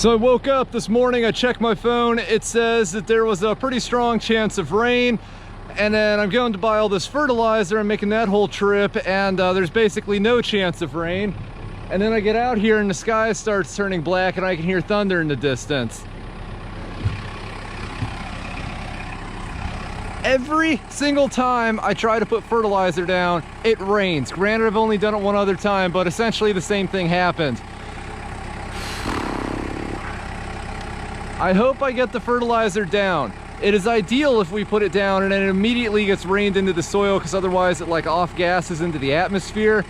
So I woke up this morning, I checked my phone, it says that there was a pretty strong chance of rain, and then I'm going to buy all this fertilizer. I'm making that whole trip, and there's basically no chance of rain. And then I get out here and the sky starts turning black and I can hear thunder in the distance. Every single time I try to put fertilizer down, it rains. Granted, I've only done it one other time, but essentially the same thing happened. I hope I get the fertilizer down. It is ideal if we put it down and then it immediately gets rained into the soil, because otherwise it like off gases into the atmosphere.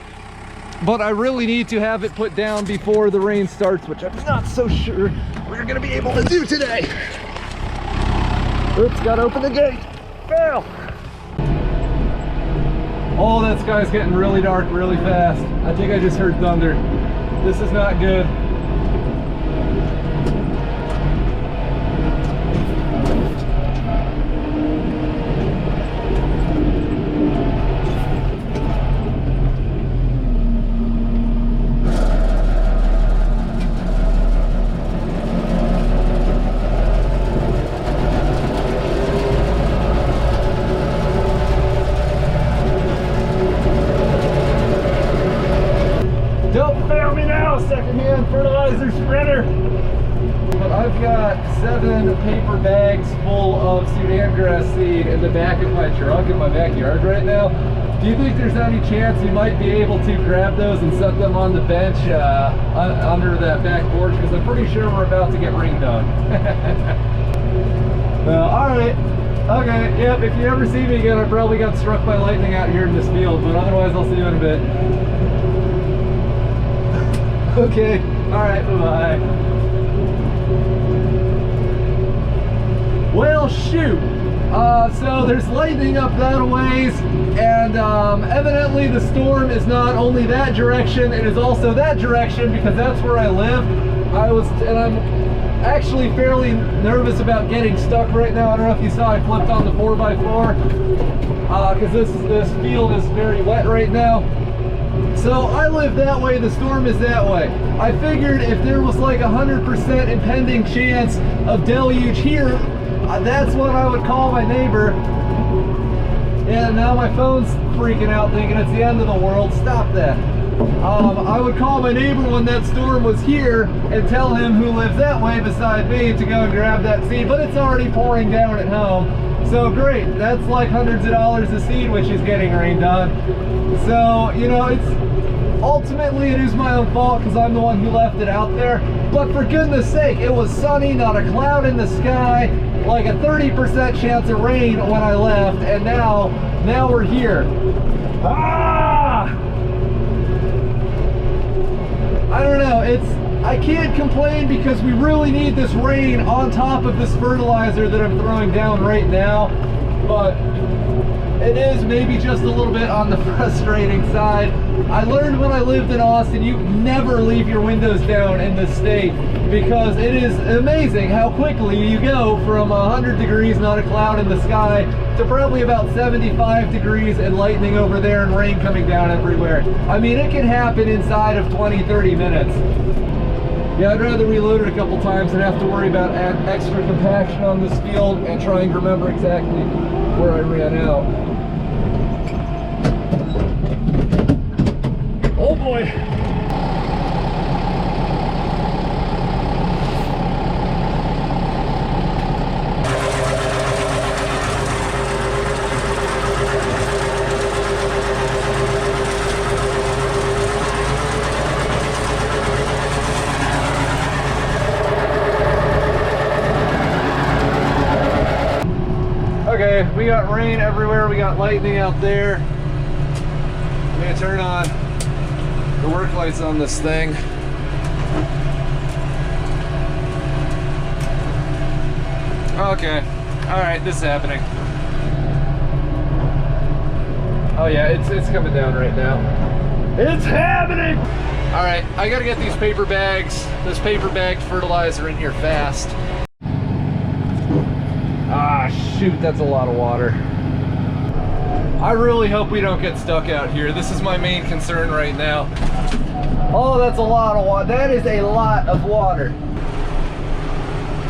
But I really need to have it put down before the rain starts, which I'm not so sure we're gonna be able to do today. Oops, gotta open the gate. Fail. Oh, that sky's getting really dark really fast. I think I just heard thunder. This is not good. Secondhand fertilizer spreader. But I've got 7 paper bags full of Sudan grass seed in the back of my truck in my backyard right now. Do you think there's any chance you might be able to grab those and set them on the bench under that back porch? Because I'm pretty sure we're about to get rained on. Well, alright. Okay, yep, if you ever see me again, I probably got struck by lightning out here in this field, but otherwise I'll see you in a bit. Okay, alright, bye-bye. Well, shoot. So there's lightning up that ways, and evidently the storm is not only that direction, it is also that direction, because that's where I live. And I'm actually fairly nervous about getting stuck right now. I don't know if you saw I flipped on the 4x4, because this field is very wet right now. So I live that way, the storm is that way. I figured if there was like 100% impending chance of deluge here, that's when I would call my neighbor. And now my phone's freaking out thinking it's the end of the world. Stop that. I would call my neighbor when that storm was here and tell him, who lives that way beside me, to go and grab that seed, but it's already pouring down at home. So great, that's like hundreds of dollars a seed which is getting rained on. So, you know, ultimately it is my own fault because I'm the one who left it out there. But for goodness sake, it was sunny, not a cloud in the sky, like a 30% chance of rain when I left, and now we're here. Ah! I don't know, I can't complain because we really need this rain on top of this fertilizer that I'm throwing down right now, but it is maybe just a little bit on the frustrating side. I learned when I lived in Austin, you never leave your windows down in this state, because it is amazing how quickly you go from 100 degrees, not a cloud in the sky, to probably about 75 degrees and lightning over there and rain coming down everywhere. I mean, it can happen inside of 20-30 minutes. Yeah, I'd rather reload it a couple times than have to worry about extra compaction on this field and trying to remember exactly where I ran out. Oh boy! Okay, we got rain everywhere, we got lightning out there. I'm gonna turn on the work lights on this thing. Okay, alright, this is happening. Oh yeah, it's coming down right now. It's happening! Alright, I gotta get these paper bags, this paper bagged fertilizer in here fast. Ah, shoot, that's a lot of water. I really hope we don't get stuck out here. This is my main concern right now. Oh, that's a lot of water. That is a lot of water.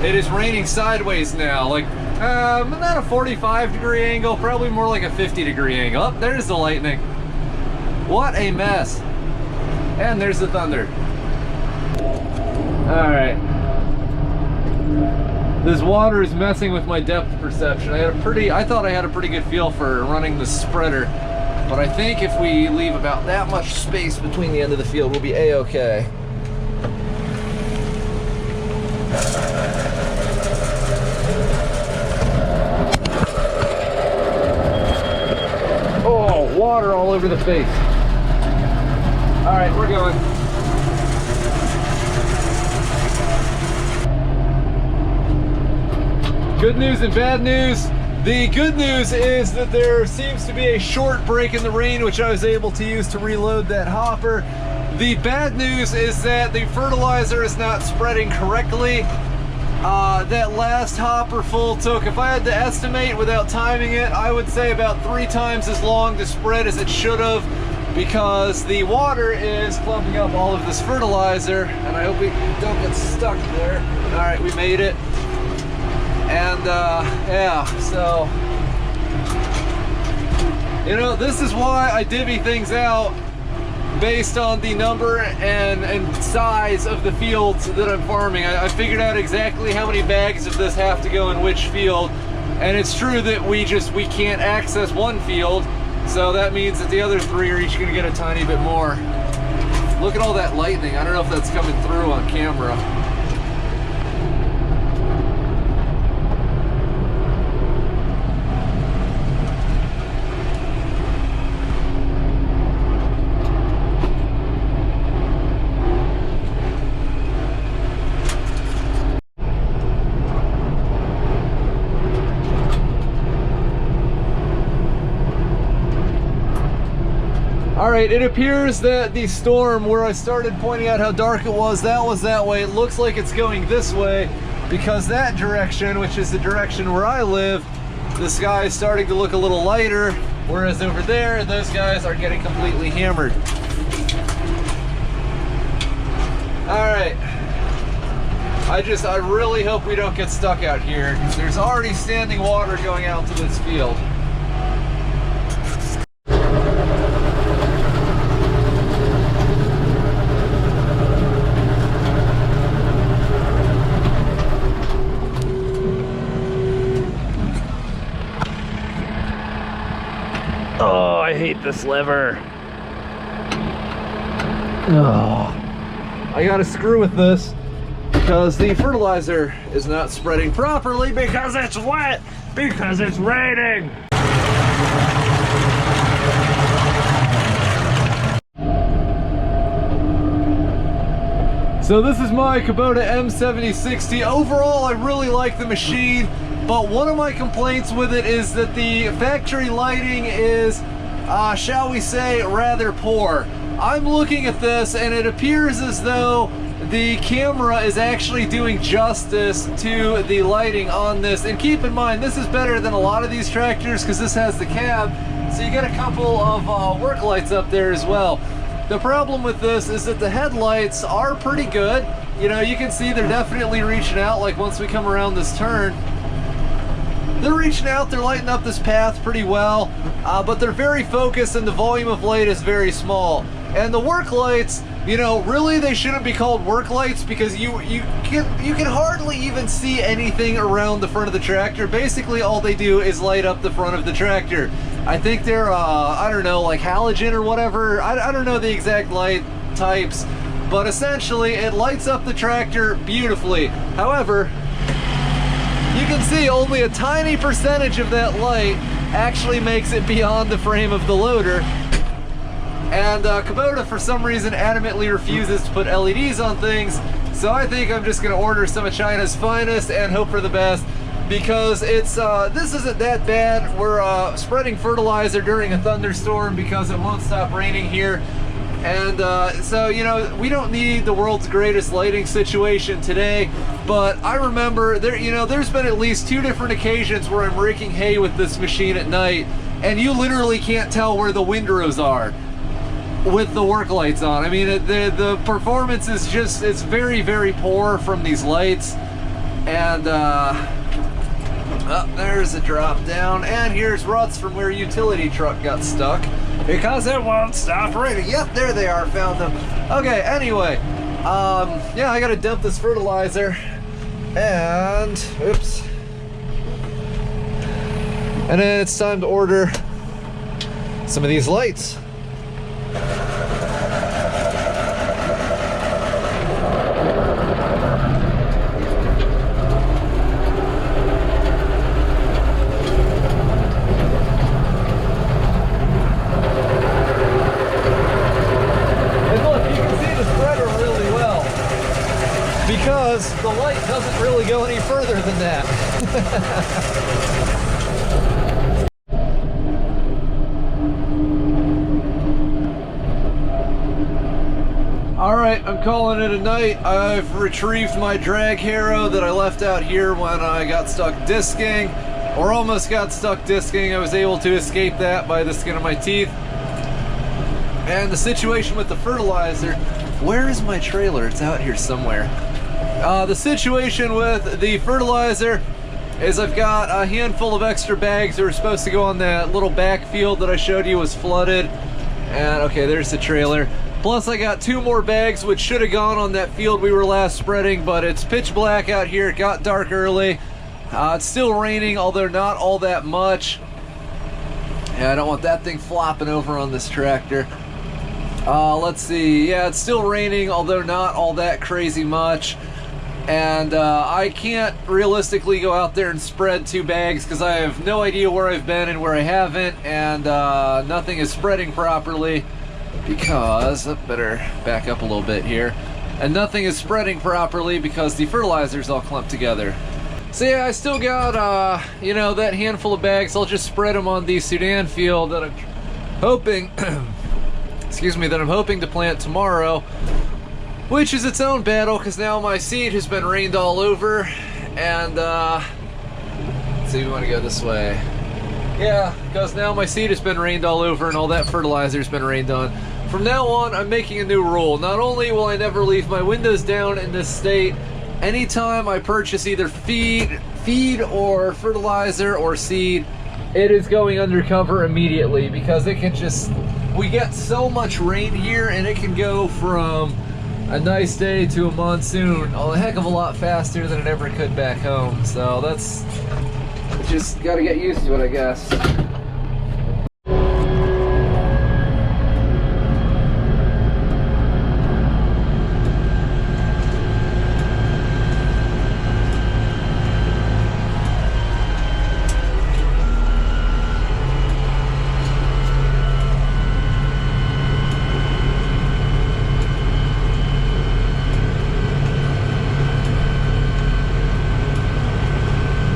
It is raining sideways now, like not a 45-degree angle, probably more like a 50-degree angle. Oh, there's the lightning. What a mess. And there's the thunder. All right. This water is messing with my depth perception. I thought I had a pretty good feel for running the spreader, but I think if we leave about that much space between the end of the field, we'll be a-okay. Oh, water all over the face. All right, we're going. Good news and bad news. The good news is that there seems to be a short break in the rain, which I was able to use to reload that hopper. The bad news is that the fertilizer is not spreading correctly. That last hopper full took, if I had to estimate without timing it, I would say about 3 times as long to spread as it should have, because the water is clumping up all of this fertilizer, and I hope we don't get stuck there. All right, we made it. And yeah, so, you know, this is why I divvy things out based on the number and size of the fields that I'm farming. I figured out exactly how many bags of this have to go in which field, and it's true that we can't access one field, so that means that the other 3 are each gonna get a tiny bit more. Look at all that lightning. I don't know if that's coming through on camera. All right, it appears that the storm, where I started pointing out how dark it was that way. It looks like it's going this way, because that direction, which is the direction where I live, the sky is starting to look a little lighter, whereas over there, those guys are getting completely hammered. All right. I really hope we don't get stuck out here, because there's already standing water going out to this field. Oh, I hate this lever. Oh, I gotta screw with this because the fertilizer is not spreading properly because it's wet, because it's raining. So this is my Kubota M7060. Overall, I really like the machine. But one of my complaints with it is that the factory lighting is, shall we say, rather poor. I'm looking at this and it appears as though the camera is actually doing justice to the lighting on this. And keep in mind, this is better than a lot of these tractors because this has the cab, so you get a couple of work lights up there as well. The problem with this is that the headlights are pretty good. You know, you can see they're definitely reaching out, like once we come around this turn. They're reaching out, they're lighting up this path pretty well, but they're very focused and the volume of light is very small. And the work lights, you know, really they shouldn't be called work lights because you can hardly even see anything around the front of the tractor. Basically all they do is light up the front of the tractor. I think they're, I don't know, like halogen or whatever. I don't know the exact light types, but essentially it lights up the tractor beautifully. However, you can see only a tiny percentage of that light actually makes it beyond the frame of the loader. And Kubota, for some reason, adamantly refuses to put LEDs on things. So I think I'm just going to order some of China's finest and hope for the best, because it's this isn't that bad. We're spreading fertilizer during a thunderstorm because it won't stop raining here. And so, you know, we don't need the world's greatest lighting situation today, but I remember there's been at least 2 different occasions where I'm raking hay with this machine at night, and you literally can't tell where the windrows are with the work lights on. I mean, the performance is just, it's very, very poor from these lights. And there's a drop down, and here's ruts from where utility truck got stuck because it won't stop raining. Yep, there they are, found them. Okay, anyway, yeah, I gotta dump this fertilizer, and oops, and then it's time to order some of these lights. Because the light doesn't really go any further than that. Alright, I'm calling it a night. I've retrieved my drag harrow that I left out here when I got stuck disking, or almost got stuck disking. I was able to escape that by the skin of my teeth. And the situation with the fertilizer, where is my trailer? It's out here somewhere. The situation with the fertilizer is I've got a handful of extra bags that were supposed to go on that little backfield that I showed you was flooded. And okay, there's the trailer. Plus I got 2 more bags which should have gone on that field we were last spreading, but it's pitch black out here. It got dark early. It's still raining, although not all that much. Yeah, I don't want that thing flopping over on this tractor. Let's see. Yeah, it's still raining, although not all that crazy much. And I can't realistically go out there and spread 2 bags because I have no idea where I've been and where I haven't, and nothing is spreading properly because, I better back up a little bit here, and nothing is spreading properly because the fertilizer's all clumped together. So yeah, I still got, you know, that handful of bags. I'll just spread them on the Sudan field that I'm hoping, excuse me, that I'm hoping to plant tomorrow. Which is its own battle, because now my seed has been rained all over, and, let's see, we want to go this way. Yeah, because now my seed has been rained all over, and all that fertilizer's been rained on. From now on, I'm making a new rule. Not only will I never leave my windows down in this state, anytime I purchase either feed or fertilizer or seed, it is going undercover immediately, because it can just, we get so much rain here, and it can go from a nice day to a monsoon a heck of a lot faster than it ever could back home. So that's, just gotta get used to it, I guess.